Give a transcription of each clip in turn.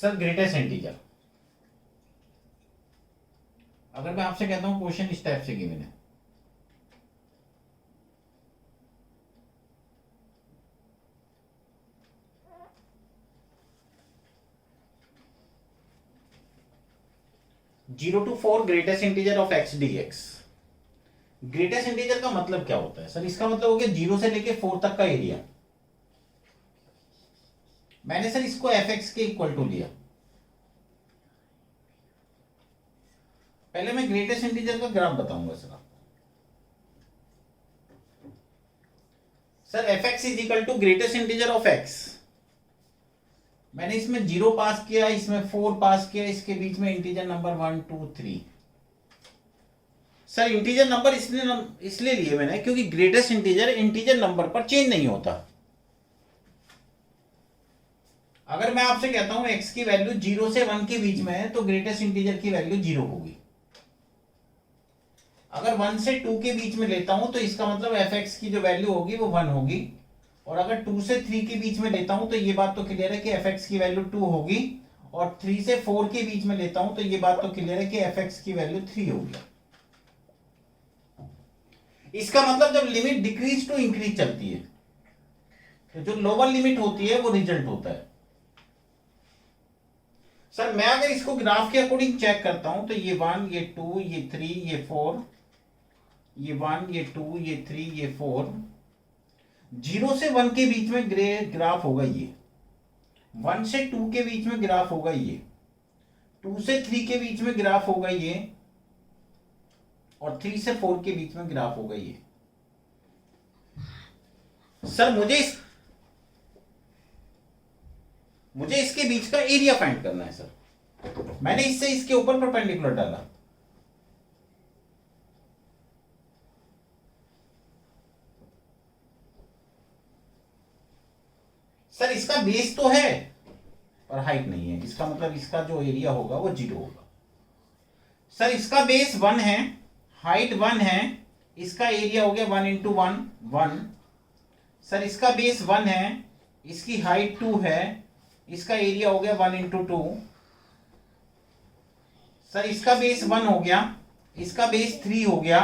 Sir greatest integer, अगर मैं आपसे कहता हूं क्वेश्चन इस टाइप से गिवन है, zero to four greatest integer of x d x. Greatest integer का मतलब क्या होता है सर? इसका मतलब हो गया जीरो से लेके फोर तक का एरिया। मैंने सर इसको एफ एक्स के इक्वल टू लिया। पहले मैं ग्रेटेस्ट इंटीजर का ग्राफ बताऊंगा सर आपको। Sir f x is equal to greatest integer of x. मैंने इसमें जीरो पास किया, इसमें फोर पास किया, इसके बीच में integer number 1 2 3। Sir integer number इसलिए लिए मैंने क्योंकि ग्रेटेस्ट इंटीजर इंटीजर नंबर पर चेंज नहीं होता। अगर मैं आपसे कहता हूं x की वैल्यू 0 से 1 के बीच में है तो ग्रेटेस्ट इंटीजर की वैल्यू 0 होगी। अगर 1 से 2 के बीच में लेता हूं तो इसका मतलब fx की जो वैल्यू होगी वो 1 होगी। और अगर 2 से 3 के बीच में लेता हूं तो ये बात तो क्लियर है कि fx की वैल्यू 2 होगी। और 3 से 4 के बीच में लेता हूं तो ये बात तो क्लियर है कि fx की वैल्यू 3 होगी। इसका मतलब जब लिमिट डिक्रीज टू इंक्रीज चलती है तो जो लोअर लिमिट होती है वो रिजल्ट होता है। सर मैं अगर इसको ग्राफ के अकॉर्डिंग चेक करता हूं तो ये 1 ये 2 ये 3 ये 4, ये 1 ये 2 ये 3 ये 4, 0 से 1 के बीच में ग्राफ होगा ये, 1 से 2 के बीच में ग्राफ होगा ये, 2 से 3 के बीच में ग्राफ होगा ये, और 3 से 4 के बीच में ग्राफ होगा ये। सर मुझे इसके बीच का एरिया फाइंड करना है सर। मैंने इससे इसके ऊपर परपेंडिकुलर डाला। सर इसका बेस तो है और हाइट नहीं है, इसका मतलब इसका जो एरिया होगा वो 0 होगा। सर इसका बेस 1 है, हाइट 1 है, इसका एरिया हो गया 1 इंटू 1 1। सर इसका बेस 1 है, इसकी हाइट 2 है, इसका एरिया हो गया 1 इंटू 2। सर इसका बेस 1 हो गया, इसका बेस 3 हो गया।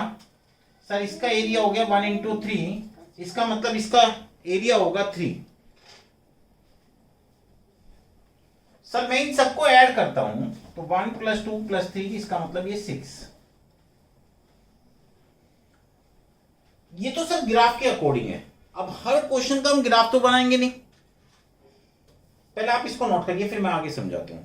सर इसका एरिया हो गया 1 इंटू 3, इसका मतलब इसका एरिया होगा 3। सर मैं इन सबको ऐड करता हूं तो 1 + 2 + 3, इसका मतलब ये 6। ये तो सर ग्राफ के अकॉर्डिंग है। अब हर क्वेश्चन का हम ग्राफ तो बनाएंगे नहीं, पहले आप इसको नोट करिए फिर मैं आगे समझाता हूं।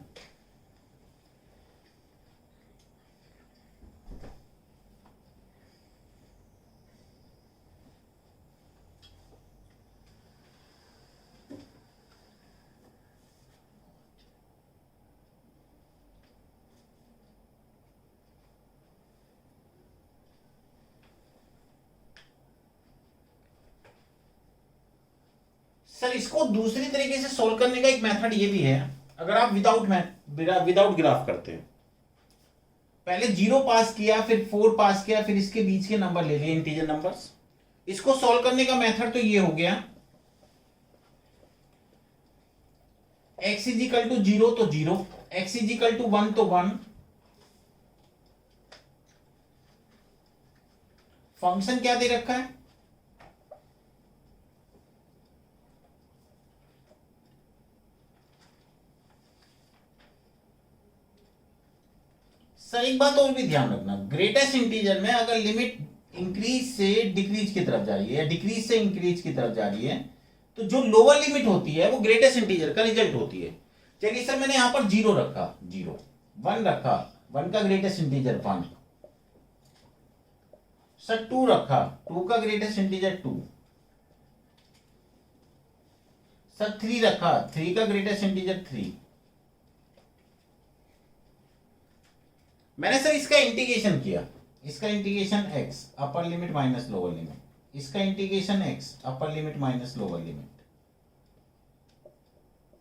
सर इसको दूसरी तरीके से सोल्व करने का एक मेथड ये भी है। अगर आप विदाउट ग्राफ करते हैं, पहले 0 पास किया, फिर 4 पास किया, फिर इसके बीच के नंबर ले लिए इंटीजर नंबर्स, इसको सोल्व करने का मेथड तो ये हो गया x = 0 तो 0, x = 1 तो 1। फंक्शन क्या दे रखा है? सर एक बात और भी ध्यान रखना, ग्रेटेस्ट इंटीजर में अगर लिमिट इंक्रीज से डिक्रीज की तरफ जा रही है या डिक्रीज से इंक्रीज की तरफ जा रही है तो जो लोअर लिमिट होती है वो ग्रेटेस्ट इंटीजर का रिजल्ट होती है। चलिए सर मैंने यहां पर 0 रखा, 0 1 रखा, 1 का ग्रेटेस्ट इंटीजर 1। सर 2 रखा, 2 का ग्रेटेस्ट इंटीजर 2। सर 3 रखा, 3 का ग्रेटेस्ट इंटीजर 3। मैंने सर इसका इंटीग्रेशन किया, इसका integration x upper limit minus lower limit, इसका integration x upper limit minus lower limit,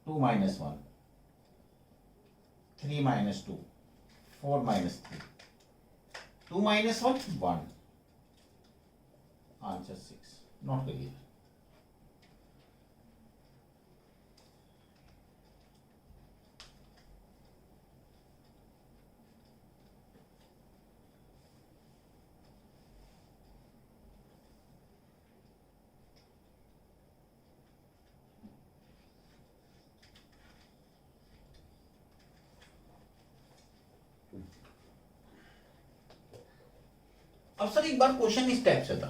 2 - 1 3 - 2 4 - 3 2 - 1 1, answer 6। Note करिए। अब सर एक बार क्वेश्चन इस टाइप से था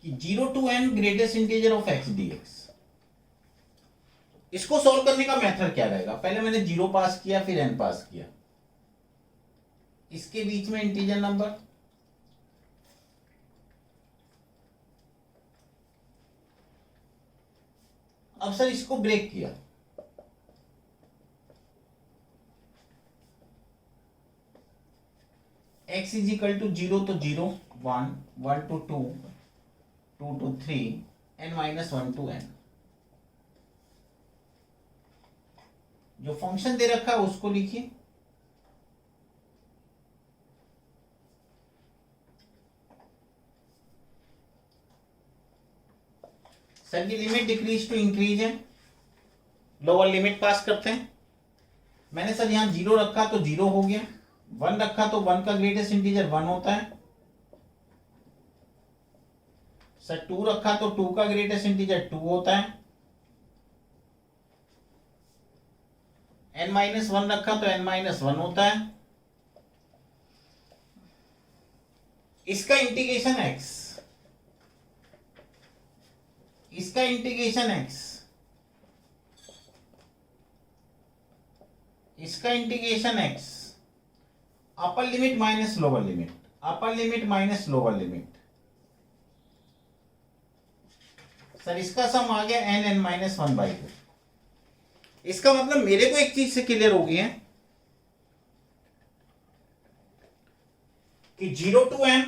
कि 0 to n greatest integer of x dx, इसको सॉल्व करने का मेथड क्या रहेगा? पहले मैंने 0 पास किया, फिर n पास किया, इसके बीच में इंटीजर नंबर, अब सर इसको ब्रेक किया, x इज इक्वल टू 0 तो 0, 1, 1 to 2, 2 to 3, n minus 1 to n। जो फंक्शन दे रखा है उसको लिखिए, सर की लिमिट डिक्रीज टू इंक्रीज है, लोअर लिमिट पास करते हैं। मैंने सर यहां 0 रखा तो 0 हो गया, 1 रखा तो 1 का ग्रेटेस्ट इंटीजर 1 होता है, सर 2 रखा तो 2 का ग्रेटेस्ट इंटीजर 2 होता है, n माइनस 1 रखा तो n माइनस 1 होता है। इसका इंटीग्रेशन x, इसका इंटीग्रेशन x, इसका integration x, upper limit minus lower limit, अपर limit minus lower limit, sir इसका सम आ गया n n माइनस 1/2। इसका मतलब मेरे को एक चीज से क्लियर हो गई है कि 0 to n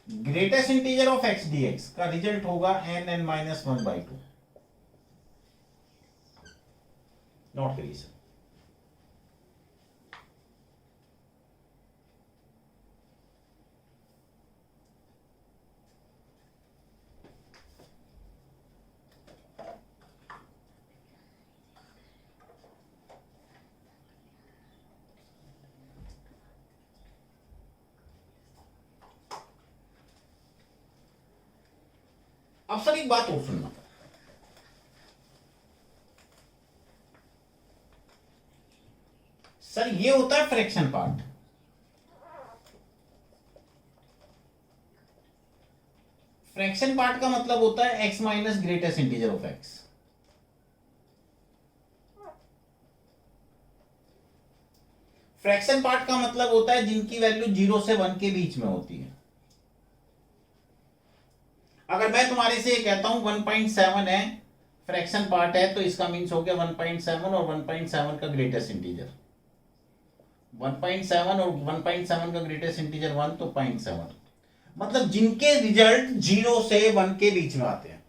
greatest integer of x dx का रिजल्ट होगा n n माइनस 1/2। नोट करिए सर। अब सर एक बात और सुनना, सर ये होता है फ्रैक्शन पार्ट, फ्रैक्शन पार्ट का मतलब होता है x minus greatest integer of x। Fraction part का मतलब होता है जिनकी वैल्यू 0 से 1 के बीच में होती है। अगर मैं तुम्हारे से ये कहता हूं 1.7 है, फ्रैक्शन पार्ट है, तो इसका मीन्स हो गया 1.7 और 1.7 का ग्रेटेस्ट इंटीजर 1.7 और 1.7 का ग्रेटेस्ट इंटीजर 1, तो 0.7, मतलब जिनके रिजल्ट 0 से 1 के बीच में आते हैं।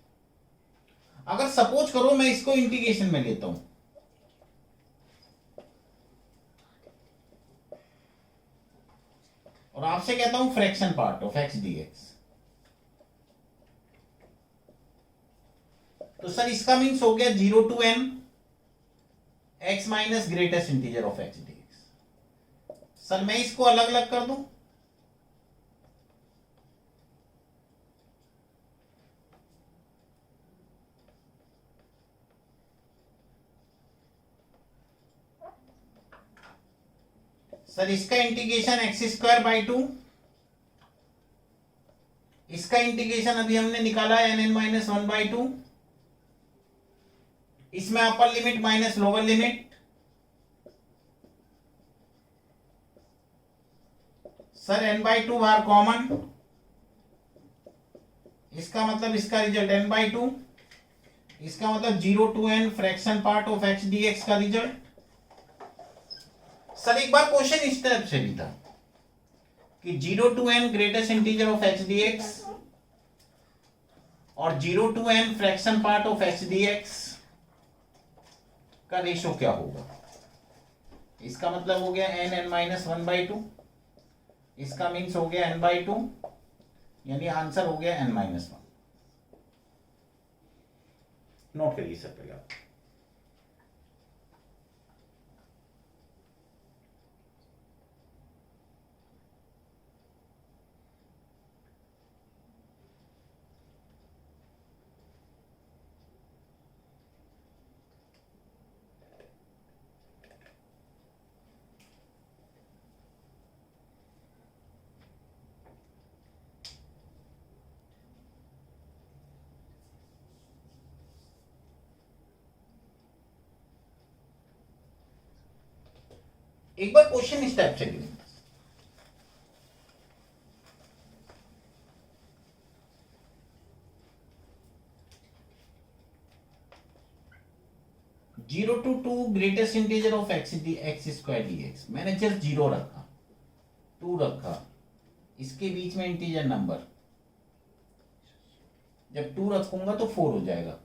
अगर सपोज करो मैं इसको इंटीग्रेशन में लेता हूं, और आपसे कहता हूं fraction part of x dx, तो सर इसका मीन्स हो गया 0 to n x minus greatest integer of x dx। Sir मैं इसको अलग अलग कर दूं, सर इसका इंटीग्रेशन x²/2, इसका इंटीग्रेशन अभी हमने निकाला है n n माइनस 1/2, इसमें अपर limit minus lower limit, sir n/2 बार कॉमन, इसका मतलब इसका रिजल्ट n/2, इसका मतलब 0 to n fraction part of x dx का रिजल्ट। सर एक बार क्वेश्चन इस तरह से भी था कि 0 to n greatest integer of x dx और 0 to n fraction part of x dx का रेशो क्या होगा? इसका मतलब हो गया n n माइनस 1/2, इसका मीन्स हो गया n/2, यानी आंसर हो गया n माइनस 1। नोट करिए सर पहले आप। एक बार क्वेश्चन इस टाइप से करें, 0 to 2 greatest integer of x x square dx। मैंने जस्ट 0 रखा, 2 रखा, इसके बीच में इंटीजर नंबर, जब 2 रखूंगा तो 4 हो जाएगा।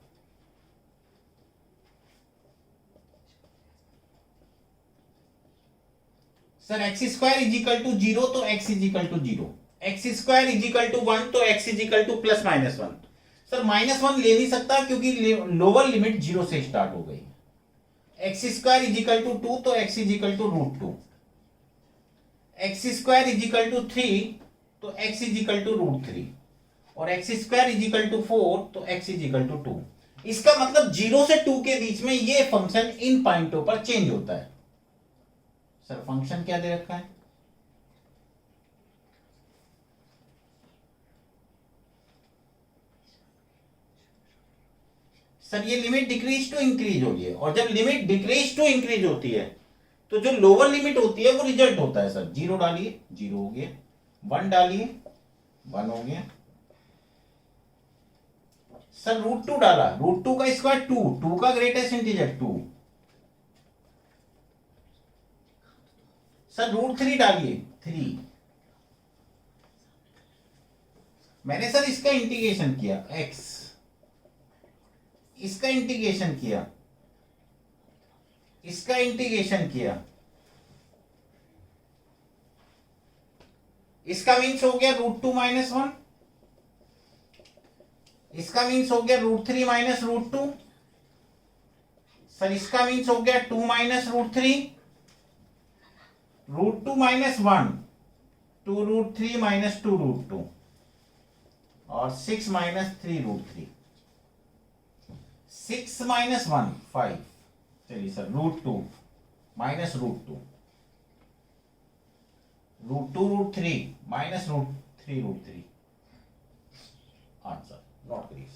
Sir x square is equal to 0 तो x is equal to 0, x square is equal to 1 तो x is equal to plus minus 1। Sir -1 ले नहीं सकता क्योंकि लोअर लिमिट 0 से स्टार्ट हो गई। X square is equal to 2 तो x is equal to √2, x square is equal to 3 तो एक्स इज इक्वल टू √3, और x square is equal to 4 तो एक्स इज इक्वल टू 2। इसका मतलब 0 से 2 के बीच में ये फंक्शन इन पॉइंटों पर चेंज होता है। सर फंक्शन क्या दे रखा है? सर ये लिमिट डिक्रीज टू इंक्रीज हो रही है, और जब लिमिट डिक्रीज टू इंक्रीज होती है तो जो लोअर लिमिट होती है वो रिजल्ट होता है। सर 0 डालिए 0 हो गया, 1 डालिए 1 हो गया। सर √2 डाला, √2 का स्क्वायर 2, 2 का ग्रेटेस्ट इंटीजर 2। सर √3 डालिए 3। मैंने सर इसका इंटीग्रेशन किया x, इसका इंटीग्रेशन किया, इसका इंटीग्रेशन किया, इसका मीन्स हो गया √2 - 1, इसका मीन्स हो गया √3 - √2। सर इसका मीन्स हो गया 2 - √3, √2 - 1, 2 √3 - 2 √2, और 6 - 3 √3, 6 - 1 5। चलिए सर √2 - √2, √2 √3 - √3 √3। आंसर नॉट करिए।